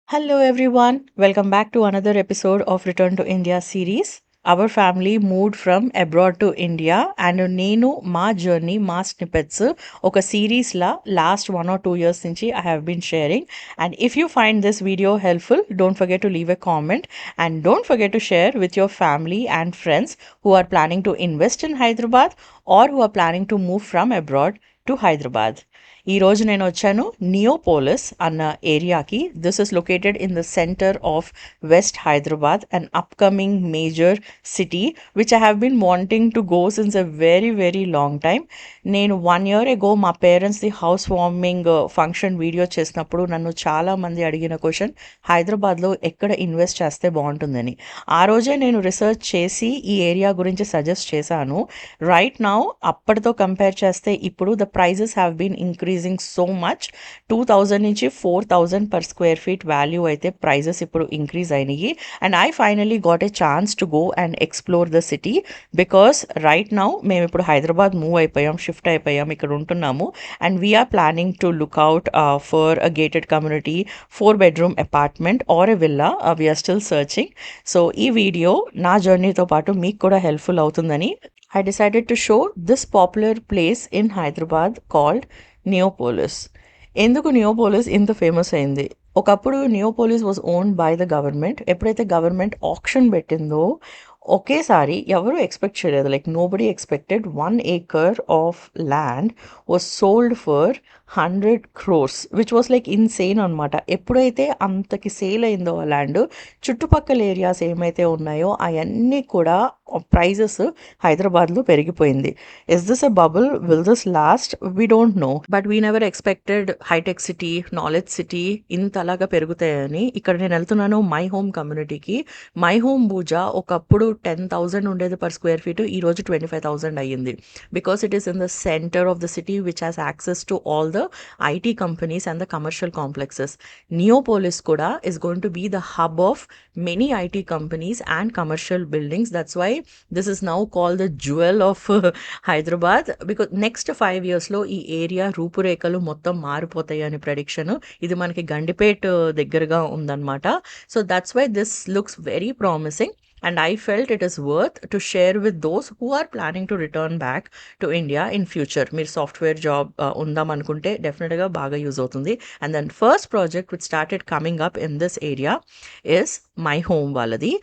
Hello, everyone. Welcome back to another episode of Return to India series. Our family moved from abroad to India, and నేను మా journey మా snippets ఒక series law last 1 or 2 years నుంచి I have been sharing. And if you find this video helpful, don't forget to leave a comment and don't forget to share with your family and friends who are planning to invest in Hyderabad or who are planning to move from abroad to Hyderabad. ఈ రోజు నేను వచ్చాను నియోపోలిస్ అన్న ఏరియాకి. This is located in the centre of west Hyderabad, an upcoming major city which I have been wanting to go since a very very long time. నేను 1 year ago మా పేరెంట్స్ది house warming function video చేసినప్పుడు నన్ను చాలామంది అడిగిన question, హైదరాబాద్లో ఎక్కడ invest చేస్తే బాగుంటుందని. ఆ రోజే నేను రీసెర్చ్ చేసి ఈ ఏరియా గురించి సజెస్ట్ చేశాను. రైట్ నౌ అప్పటితో కంపేర్ చేస్తే ఇప్పుడు the prices have been increasing so much. 2000 నుంచి 4000 per square feet వాల్యూ అయితే ప్రైజెస్ ఇప్పుడు ఇంక్రీజ్ అయినాయి. And I finally got a chance to go and explore the city because right now మేము ఇప్పుడు Hyderabad move అయిపోయాం, shift అయిపోయాం, ఇక్కడ ఉంటున్నాము. And we're planning to look out for a gated community 4 bedroom apartment or a villa. We're still searching. So ఈ video నా జర్నీతో పాటు మీకు కూడా హెల్ప్ఫుల్ అవుతుందని I decided to show this popular place in Hyderabad called Neopolis. ఎందుకు నియోపోలిస్ ఇంత famous అయింది? ఒకప్పుడు Neopolis was owned by the government. ఎప్పుడైతే గవర్నమెంట్ ఆప్షన్ పెట్టిందో ఒకేసారి ఎవరు ఎక్స్పెక్ట్ చేయలేదు, like nobody expected 1 acre of land was sold for 100 crores, which was like insane అనమాట. ఎప్పుడైతే అంతకి సేల్ అయిందో ఆ ల్యాండ్, చుట్టుపక్కల ఏరియాస్ ఏమైతే ఉన్నాయో అవన్నీ కూడా ప్రైజెస్ హైదరాబాద్లో పెరిగిపోయింది. Is this a bubble? Will this last? We don't know, but we never expected హైటెక్ సిటీ, నాలెడ్జ్ సిటీ ఇంతలాగా పెరుగుతాయని. ఇక్కడ నేను వెళ్తున్నాను మై హోమ్ కమ్యూనిటీకి. మై హోమ్ పూజ ఒకప్పుడు 10,000 ఉండేది పర్ స్క్వేర్ ఫీట్, ఈరోజు 25,000 అయ్యింది. Because it is in the centre of the city which has access to all the IT companies and the commercial complexes. Neopolis కూడా is going to be the hub of many IT companies and commercial buildings. That's why this is now called the jewel of Hyderabad, because next 5 years లో ఈ area రూపురేఖలు మొత్తం మారిపోతాయి అని prediction. ఇది మనకి గండిపేట్ దగ్గరగా ఉందన్నమాట. So that's why this looks very promising. And I felt it is worth to share with those who are planning to return back to India in future. మీరు సాఫ్ట్వేర్ జాబ్ ఉందాం అనుకుంటే డెఫినెట్గా బాగా యూజ్ అవుతుంది. And then first project which started coming up in this area is My Home వాళ్ళది.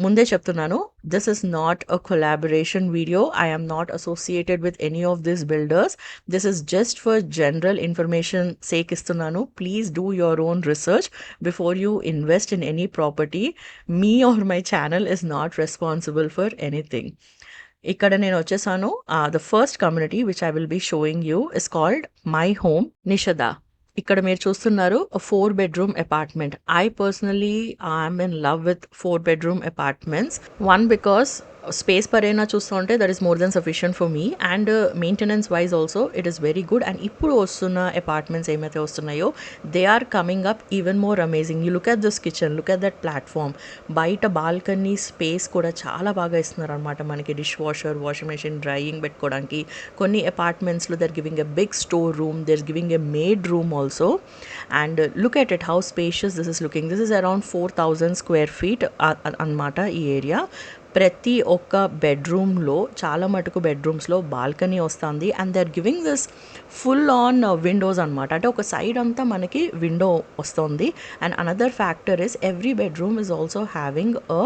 ముందే చెప్తున్నాను, this is not a collaboration video. I am not associated with any of this builders. This is just for general information sake ఇస్తున్నాను. Please do your own research before you invest in any property. Me or my ఛానల్ is not responsible for anything. ఇక్కడ నేను వచ్చేసాను. The first community which I will be showing you is called My Home Nishada. ఇక్కడ మీరు చూస్తున్నారు 4 bedroom apartment. I personally I'm in love with 4 bedroom apartments. One because space పరైనా చూస్తూ ఉంటే that is more than sufficient for me, and maintenance wise also it is very good. And ఇప్పుడు వస్తున్న అపార్ట్మెంట్స్ ఏమైతే వస్తున్నాయో they are coming up even more amazing. You look at this kitchen, look at that platform. బయట balcony space కూడా చాలా బాగా ఇస్తున్నారు అనమాట మనకి. Dishwasher, washing machine, drying పెట్టుకోవడానికి. కొన్ని అపార్ట్మెంట్స్లో they're giving a big store room, they're giving a maid room also. And look at it how spacious this is looking. This is around 4,000 square feet అనమాట ఈ area. ప్రతి ఒక్క బెడ్రూమ్లో, చాలా మటుకు బెడ్రూమ్స్లో బాల్కనీ వస్తుంది. And they are giving this full on windows అనమాట. అంటే ఒక సైడ్ అంతా మనకి విండో వస్తుంది. And another factor is every bedroom is also having a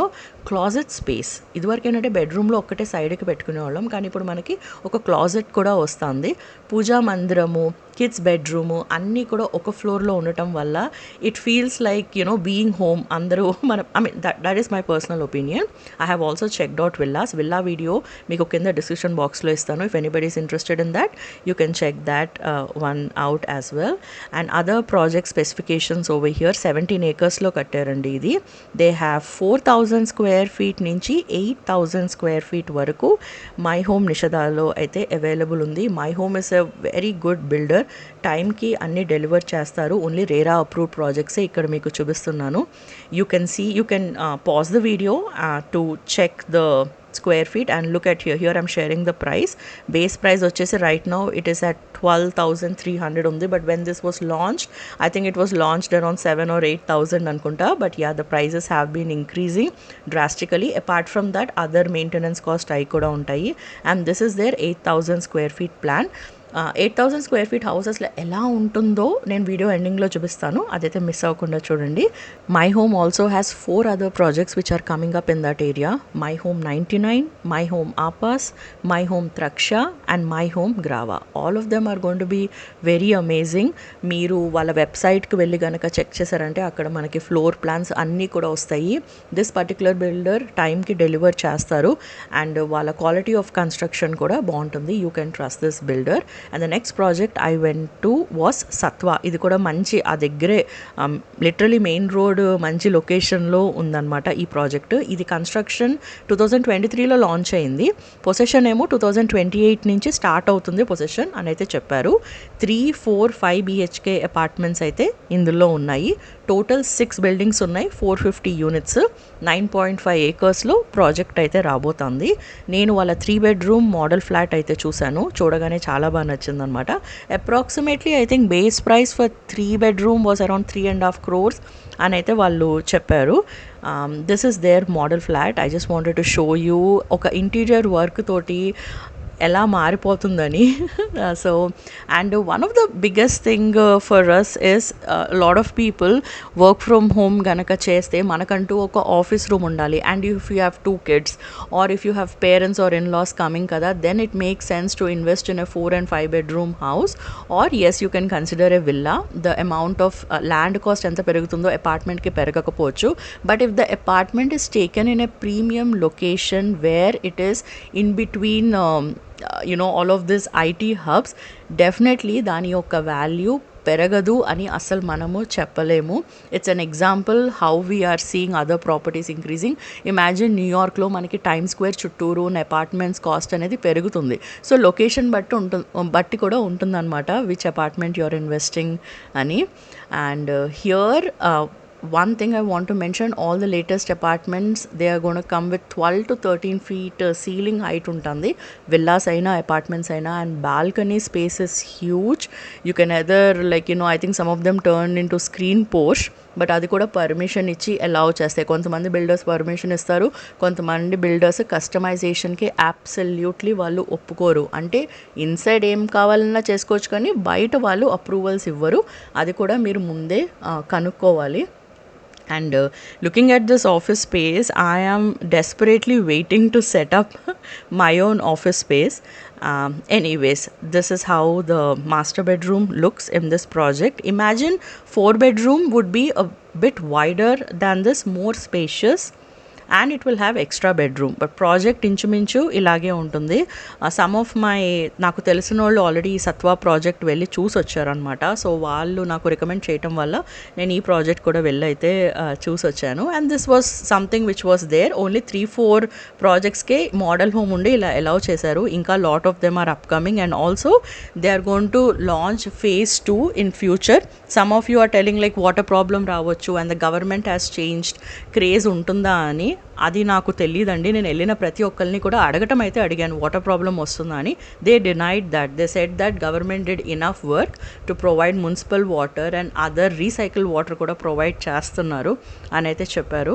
closet space. ఇదివరకు ఏంటంటే బెడ్రూమ్లో ఒక్కటే సైడ్కి పెట్టుకునేవాళ్ళం, కానీ ఇప్పుడు మనకి ఒక క్లాజెట్ కూడా వస్తుంది. పూజా మందిరము, కిడ్స్ బెడ్రూము అన్నీ కూడా ఒక ఫ్లోర్లో ఉండటం వల్ల it feels like being home. అందరూ that is my personal opinion. I have also checked out villas. Villa video మీకు కింద డిస్క్రిప్షన్ బాక్స్లో ఇస్తాను. If anybody is interested in that, you can check that one out as well. And other project specifications over here, 17 acres లో కట్టారండి ఇది. They have 4,000 square feet నుంచి 8,000 square feet వరకు my home నిషదాలో అయితే available ఉంది. My home is a very good builder. టైంకి అన్ని deliver చేస్తారు. Only RERA approved ప్రాజెక్ట్సే ఇక్కడ మీకు చూపిస్తున్నాను. You can pause the video to check the square feet and look at here I'm sharing the price. Base price వచ్చేసి right now it is at 12,300 ఉంది. But when this was launched, I think it was launched around 7 or 8,000 అనుకుంటా. But yeah, the prices have been increasing drastically. Apart from that, other maintenance cost అవి కూడా ఉంటాయి. And this is their 8,000 square feet plan. 8,000 square feet హౌసెస్లో ఎలా ఉంటుందో నేను video ఎండింగ్లో చూపిస్తాను, అదైతే మిస్ అవ్వకుండా చూడండి. My home also has 4 other projects which are coming up in that area. My Home 99, My Home Apas, My Home Tarksha and My Home Grava. All of them are going to be very amazing. మీరు వాళ్ళ వెబ్సైట్కి వెళ్ళి కనుక check చేశారంటే అక్కడ మనకి floor plans అన్నీ కూడా వస్తాయి. దిస్ పర్టికులర్ బిల్డర్ టైంకి డెలివర్ చేస్తారు అండ్ వాళ్ళ క్వాలిటీ ఆఫ్ కన్స్ట్రక్షన్ కూడా బాగుంటుంది. You can trust this builder. And the next project I went to was Satva. ఇది కూడా మంచి ఆ దగ్గరే లిటరలీ మెయిన్ రోడ్ మంచి లొకేషన్లో ఉందన్నమాట ఈ ప్రాజెక్ట్. ఇది కన్స్ట్రక్షన్ 2023లో లాంచ్ అయింది. పొసెషన్ ఏమో 2028 నుంచి స్టార్ట్ అవుతుంది పొసెషన్ అని అయితే చెప్పారు. 3, 4, 5 BHK అపార్ట్మెంట్స్ అయితే ఇందులో ఉన్నాయి. టోటల్ 6 బిల్డింగ్స్ ఉన్నాయి, 450 యూనిట్స్, 9.5 acresలో ప్రాజెక్ట్ అయితే రాబోతుంది. నేను వాళ్ళ 3 bedroom మోడల్ ఫ్లాట్ అయితే చూశాను, చూడగానే చాలా బాగా నచ్చిందనమాట. Approximately I think base price for 3 bedroom was around 3.5 crores అని అయితే వాళ్ళు చెప్పారు. This is their model flat. I just wanted to show you ఒక ఇంటీరియర్ వర్క్ తోటి ఎలా మారిపోతుందని. So and one of the biggest thing for us is lot of people work from home గనక చేస్తే మనకంటూ ఒక ఆఫీస్ రూమ్ ఉండాలి. And if you have 2 kids or if you have parents or in-laws coming కదా, then it makes sense to invest in a 4 and 5 bedroom house or else you can consider a villa. The amount of land cost ఎంత పెరుగుతుందో అపార్ట్మెంట్కి పెరగకపోవచ్చు. But if the apartment is taken in a premium location where it is in between all of this IT hubs, definitely దాని యొక్క value పెరగదు అని అసలు మనము చెప్పలేము. It's an example how we're seeing other properties increasing. Imagine న్యూయార్క్లో మనకి time square చుట్టూరు ఉన్న అపార్ట్మెంట్స్ కాస్ట్ అనేది పెరుగుతుంది. సో లొకేషన్ బట్టి కూడా ఉంటుందన్నమాట which apartment you are investing అని. And here one thing I want to mention, all the latest apartments, they are going to come with 12 to 13 feet ceiling height ఉంటుంది. villas అయినా apartments అయినా, and balcony space is huge. You can either I think some of them turn into screen porch, but అది కూడా permission ఇచ్చి allow చేస్తాయి. కొంతమంది builders permission ఇస్తారు, కొంతమంది బిల్డర్స్ కస్టమైజేషన్కి అబ్సల్యూట్లీ వాళ్ళు ఒప్పుకోరు. అంటే ఇన్సైడ్ ఏం కావాలన్నా చేసుకోవచ్చు కానీ బయట వాళ్ళు అప్రూవల్స్ ఇవ్వరు. అది కూడా మీరు ముందే కనుక్కోవాలి. And looking at this office space, I am desperately waiting to set up my own office space. Anyways, this is how the master bedroom looks in this project. Imagine 4 bedroom would be a bit wider than this, more spacious, and it will have extra bedroom. But project ఇంచుమించు ఇలాగే ఉంటుంది. Some of my నాకు తెలిసిన వాళ్ళు already ఈ Satva project వెళ్ళి చూసి వచ్చారనమాట. సో వాళ్ళు నాకు రికమెండ్ చేయటం వల్ల నేను ఈ ప్రాజెక్ట్ కూడా వెళ్ళి అయితే చూసి వచ్చాను. And this was something which was there. Only 3-4 ప్రాజెక్ట్స్కే మోడల్ హోమ్ ఉండి ఇలా అలౌ చేశారు. ఇంకా lot of them are upcoming and also they are going to launch phase 2 in future. Some of you are telling water problem రావచ్చు and the government has changed, craze ఉంటుందా అని. అది నాకు తెలియదండి. నేను వెళ్ళిన ప్రతి ఒక్కరిని కూడా అడగటం అయితే అడిగాను వాటర్ ప్రాబ్లం వస్తుందా అని. They denied that. They said that government did enough work to provide municipal water and other recycle water కూడా ప్రొవైడ్ చేస్తున్నారు అని అయితే చెప్పారు.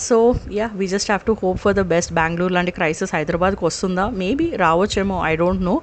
So yeah, we just have to hope for the best. Bengaluru లాంటి crisis హైదరాబాద్కి వస్తుందా? మేబీ రావచ్చేమో, I don't know.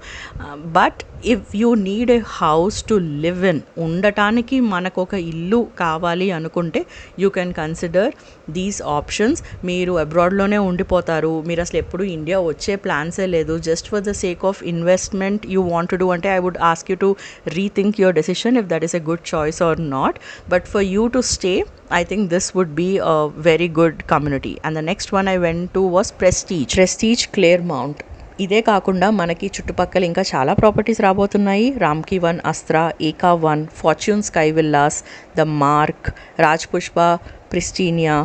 But if you need a house to live in, ఉండటానికి మనకు ఒక ఇల్లు కావాలి అనుకుంటే you can consider these options. మీరు అబ్రాడ్లోనే ఉండిపోతారు, మీరు అసలు ఎప్పుడు ఇండియా వచ్చే ప్లాన్సే లేదు, just for the sake of investment you want to do అంటే I would ask you to rethink your decision if that is a good choice or not. But for you to stay, I think this would be a very good community. And the next one I went to was Prestige Claremont. ఇదే కాకుండా మనకి చుట్టుపక్కల ఇంకా చాలా properties రాబోతున్నాయి. రామ్కీ 1, అస్త్రా, ఏకా 1, Fortune Sky Villas, the Mark, Raj Pushpa, Pristinia,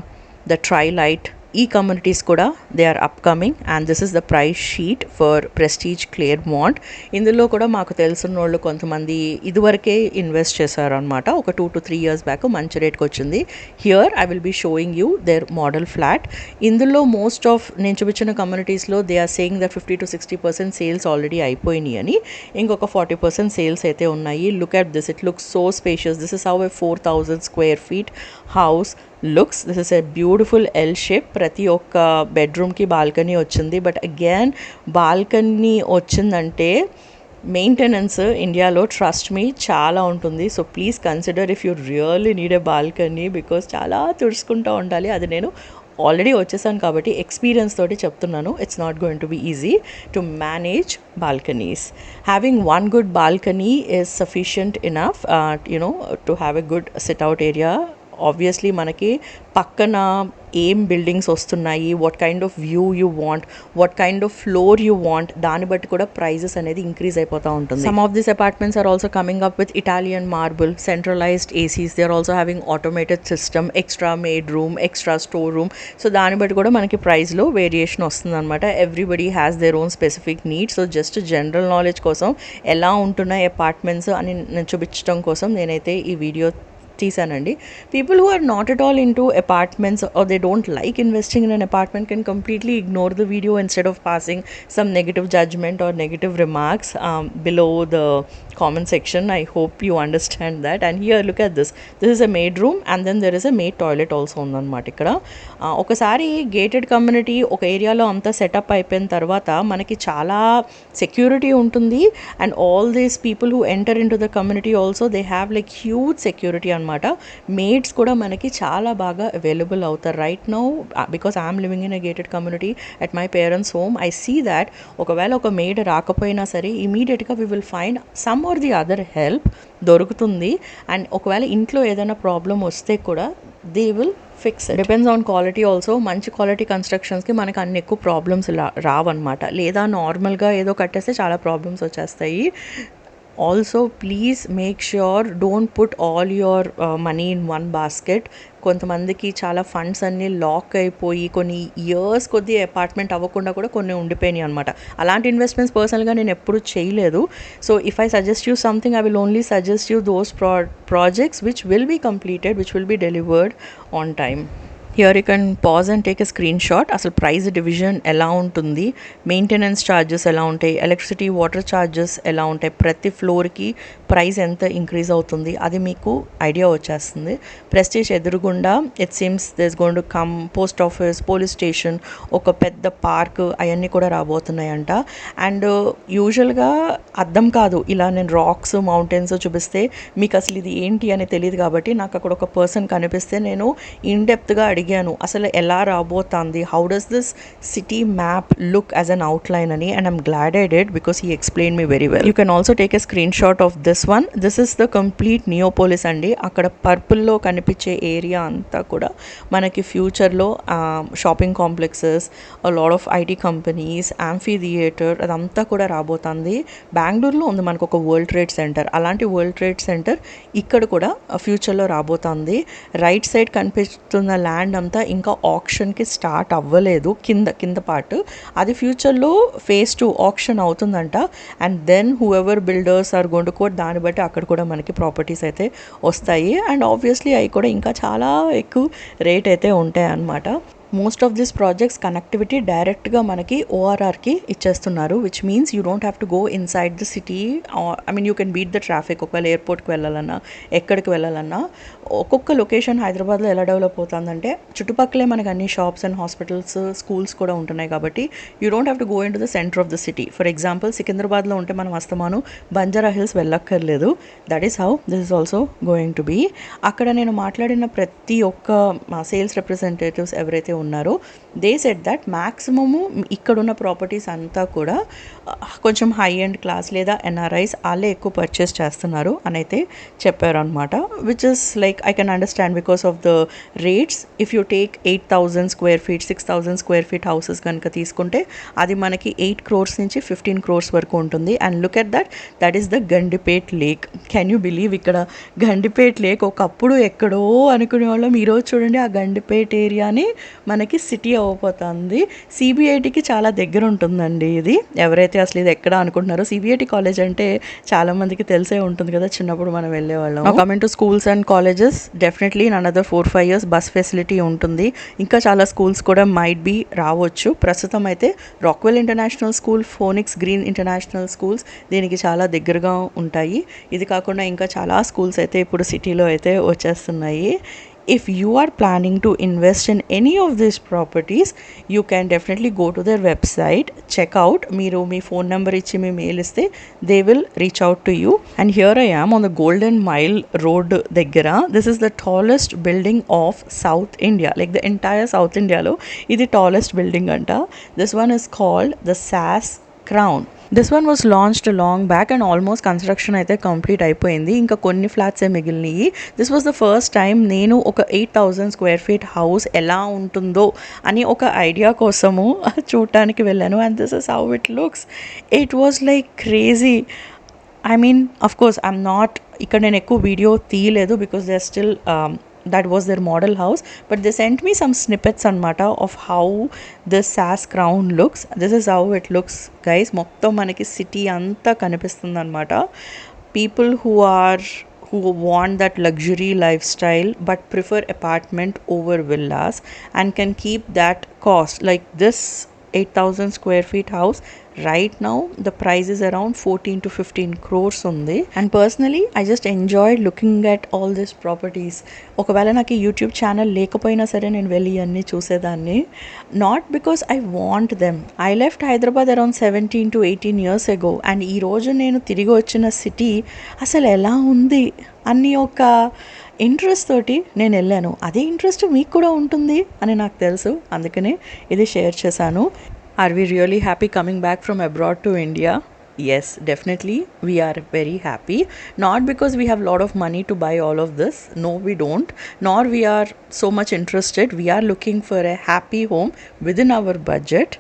the Trilight, ఈ కమ్యూనిటీస్ కూడా they are upcoming and this is the price sheet for Prestige Claremont. ఇందులో కూడా మాకు తెలిసిన వాళ్ళు కొంతమంది ఇదివరకే ఇన్వెస్ట్ చేశారు అనమాట. ఒక 2 to 3 years బ్యాక్ మంచి రేట్కి వచ్చింది. Here I will be showing you their model flat. ఇందులో మోస్ట్ ఆఫ్ నేను చూపించిన కమ్యూనిటీస్లో they are saying that 50 to 60% sales already అయిపోయినాయి అని. ఇంకొక 40% సేల్స్ అయితే ఉన్నాయి. Look at this, it looks so spacious. This is how a 4,000 square feet house looks. This is a beautiful L shape. ప్రతి ఒక్క బెడ్రూమ్కి బాల్కనీ వచ్చింది. బట్ అగైన్ బాల్కనీ వచ్చిందంటే మెయింటెనెన్స్ ఇండియాలో ట్రస్ట్ మీ చాలా ఉంటుంది. So please consider if you really need a balcony, because చాలా తుడుచుకుంటూ ఉండాలి. అది నేను ఆల్రెడీ వచ్చేసాను కాబట్టి ఎక్స్పీరియన్స్ తోటి చెప్తున్నాను. It's not going to be easy to manage balconies. Having one good balcony is sufficient enough to have a good sit out area. Obviously మనకి పక్కన ఏం బిల్డింగ్స్ వస్తున్నాయి, what kind of view you want, what kind of floor you want, దాన్ని బట్టి కూడా prices అనేది increase అయిపోతూ ఉంటుంది. Some of these apartments are also coming up with Italian marble, centralised ACs. They are also having automated system, extra made room, extra store room. So దాన్ని బట్టి కూడా మనకి ప్రైస్లో వేరియేషన్ వస్తుంది అనమాట. Everybody has their own specific needs. So just general knowledge కోసం ఎలా ఉంటున్నాయి అపార్ట్మెంట్స్ అని నేను చూపించడం కోసం నేనైతే ఈ వీడియో తీసానండి. People who are not at all into apartments or they don't like investing in an apartment can completely ignore the video instead of passing some negative judgement or negative remarks below the comment section. I hope you understand that. And here look at this. This is a maid room and then there is a maid toilet also ఉందన్నమాట ఇక్కడ. ఒకసారి gated community ఒక ఏరియాలో అంతా setup అయిపోయిన తర్వాత మనకి చాలా సెక్యూరిటీ ఉంటుంది. And all these people who enter into the community also they have like huge security అనమాట. మేడ్స్ కూడా మనకి చాలా బాగా అవైలబుల్ అవుతారు. Right now because I'm living in a gated community at my parents home, I see that ఒకవేళ ఒక maid రాకపోయినా సరే ఇమీడియట్గా we will find some or the other help దొరుకుతుంది. అండ్ ఒకవేళ ఇంట్లో ఏదైనా ప్రాబ్లం వస్తే కూడా they will fix. Depends on quality also. మంచి క్వాలిటీ కన్స్ట్రక్షన్స్కి మనకు అన్ని ఎక్కువ ప్రాబ్లమ్స్ రావన్నమాట. లేదా నార్మల్గా ఏదో కట్టేస్తే చాలా ప్రాబ్లమ్స్ వచ్చేస్తాయి. Also please make sure don't put all your money in one basket. కొంతమందికి చాలా ఫండ్స్ అన్నీ లాక్ అయిపోయి కొన్ని ఇయర్స్ కొద్దీ అపార్ట్మెంట్ అవ్వకుండా కూడా కొన్ని ఉండిపోయినాయి అనమాట. అలాంటి ఇన్వెస్ట్మెంట్స్ పర్సనల్గా నేను ఎప్పుడు చేయలేదు. So if I suggest you something I will only suggest you those projects which will be completed, which will be delivered on time. Here you can pause and take a screenshot. అసలు price division ఎలా ఉంటుంది, maintenance charges ఎలా ఉంటాయి, electricity water charges ఎలా ఉంటాయి, ప్రతి ఫ్లోర్కి price ఎంత ఇంక్రీజ్ అవుతుంది అది మీకు ఐడియా వచ్చేస్తుంది. ప్రెస్టీజ్ ఎదురుగుండా it seems there is going to come post office, police station, ఒక పెద్ద పార్క్ అవన్నీ కూడా రాబోతున్నాయంట. అండ్ యూజువల్గా అర్థం కాదు ఇలా నేను రాక్స్ మౌంటైన్స్ చూపిస్తే మీకు అసలు ఇది ఏంటి అని తెలియదు. కాబట్టి నాకు అక్కడ ఒక పర్సన్ కనిపిస్తే నేను ఇన్డెప్త్గా అడిగాను అసలు ఎలా రాబోతుంది, how does this city map look as an outline అని. And I'm glad I did because he explain me very well. You can also take a screenshot of this one. This is the complete Neopolis అండి. అక్కడ పర్పుల్లో కనిపించే area అంతా కూడా మనకి ఫ్యూచర్లో shopping complexes, lot of IT companies, amphitheatre అదంతా కూడా రాబోతుంది. బెంగళూరులో ఉంది మనకు ఒక వరల్డ్ ట్రేడ్ సెంటర్. అలాంటి వరల్డ్ ట్రేడ్ సెంటర్ ఇక్కడ కూడా ఫ్యూచర్లో రాబోతుంది. రైట్ సైడ్ కనిపిస్తున్న ల్యాండ్ అంతా ఇంకా ఆప్షన్కి స్టార్ట్ అవ్వలేదు. కింద పార్ట్ అది ఫ్యూచర్లో phase 2 ఆప్షన్ అవుతుందంట. And then whoever builders are going to quote దాన్ని బట్టి అక్కడ కూడా మనకి ప్రాపర్టీస్ అయితే వస్తాయి. అండ్ ఆబ్వియస్లీ అవి కూడా ఇంకా చాలా ఎక్కువ రేట్ అయితే ఉంటాయి అన్నమాట. Most of this projects connectivity డైరెక్ట్గా మనకి ఓఆర్ఆర్కి ఇచ్చేస్తున్నారు, which means you don't have to go inside the city. I mean you can beat the traffic. ఒకవేళ ఎయిర్పోర్ట్కి వెళ్ళాలన్నా ఎక్కడికి వెళ్ళాలన్నా ఒక్కొక్క లొకేషన్ హైదరాబాద్లో ఎలా డెవలప్ అవుతుందంటే చుట్టుపక్కలే మనకి అన్ని షాప్స్ అండ్ హాస్పిటల్స్, స్కూల్స్ కూడా ఉంటున్నాయి. కాబట్టి you don't have to go into the centre of the city. For example సికింద్రాబాద్లో ఉంటే మనం అస్తమాను బంజారా హిల్స్ వెళ్ళక్కర్లేదు. That is how this is also going to be. అక్కడ నేను మాట్లాడిన ప్రతి ఒక్క సేల్స్ రిప్రజెంటేటివ్స్ ఎవరైతే ఉన్నారో దే సెడ్ దట్ మ్యాక్సిమము ఇక్కడున్న ప్రాపర్టీస్ అంతా కూడా కొంచెం హై ఎండ్ క్లాస్ లేదా ఎన్ఆర్ఐస్ వాళ్ళే ఎక్కువ పర్చేస్ చేస్తున్నారు అని అయితే చెప్పారు అనమాట, which is like I can understand because of the rates. If you take 8,000 square feet 6,000 square feet houses కనుక తీసుకుంటే అది మనకి 8 crores నుంచి 15 crores వరకు ఉంటుంది. And look at that is the Gandipet lake. Can you believe ఇక్కడ గండిపేట్ లేక్ ఒకప్పుడు ఎక్కడో అనుకునే వాళ్ళం, ఈరోజు చూడండి ఆ గండిపేట్ ఏరియాని మనకి సిటీ అయిపోతుంది. సిబిఐటికి చాలా దగ్గర ఉంటుందండి ఇది. ఎవరైతే అసలు ఇది ఎక్కడ అనుకుంటున్నారో, సిబిఐటి కాలేజ్ అంటే చాలామందికి తెలిసే ఉంటుంది కదా, చిన్నప్పుడు మనం వెళ్ళేవాళ్ళం. Coming to schools and colleges, definitely in another 4-5 years bus facility ఉంటుంది. ఇంకా చాలా స్కూల్స్ కూడా మైట్ బీ రావచ్చు. ప్రస్తుతం అయితే Rockwell international school, Phoenix green international schools దీనికి చాలా దగ్గరగా ఉంటాయి. ఇది కాకుండా ఇంకా చాలా స్కూల్స్ అయితే ఇప్పుడు సిటీలో అయితే వచ్చేస్తున్నాయి. If you are planning to invest in any of these properties, you can definitely go to their website, check out. Meeru mee phone number ichi mee mail iste, they will reach out to you. And here I am on the Golden Mile Road daggara. This is the tallest building of South India, like the entire South India lo idi tallest building anta. This one is called the SAS Crown. This one was launched long back and almost construction అయితే complete అయిపోయింది. ఇంకా కొన్ని ఫ్లాట్సే మిగిలినాయి. This was the first time నేను ఒక 8,000 square feet house ఎలా ఉంటుందో అని ఒక ఐడియా కోసము చూడటానికి వెళ్ళాను. And this is how it looks. It was like crazy. I mean of course I'm not, ఇక్కడ నేను ఎక్కువ వీడియో తీయలేదు because they are still that was their model house, but they sent me some snippets anamata of how the SAS Crown looks. This is how it looks, guys. Mottam manaki city anta kanipistundi anamata. People who want that luxury lifestyle but prefer apartment over villas and can keep that cost, like this 8,000 square feet house right now the price is around 14 to 15 crores undi. And personally I just enjoyed looking at all these properties. ఒకవేళ నాకు YouTube channel లేకపోయినా సరే నేను వెళ్ళి అన్నీ చూసేదాన్ని. Not because I want them. I left Hyderabad around 17 to 18 years ago and ఈరోజు నేను తిరిగి వచ్చిన సిటీ అసలు ఎలా ఉంది అన్ని ఒక ఇంట్రెస్ట్ తోటి నేను వెళ్ళాను. అదే ఇంట్రెస్ట్ మీకు కూడా ఉంటుంది అని నాకు తెలుసు, అందుకనే ఇది షేర్ చేశాను. Are we really happy coming back from abroad to India? Yes, definitely we are very happy. Not because we have a lot of money to buy all of this. No, we don't. Nor we are so much interested. We are looking for a happy home within our budget.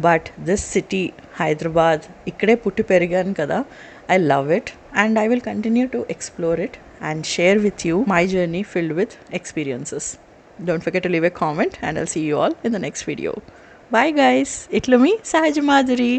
But this city, Hyderabad, ikkade putti periganu kada. I love it and I will continue to explore it and share with you my journey filled with experiences. Don't forget to leave a comment and I'll see you all in the next video. Bye guys, itlu me Sahaj Madhuri.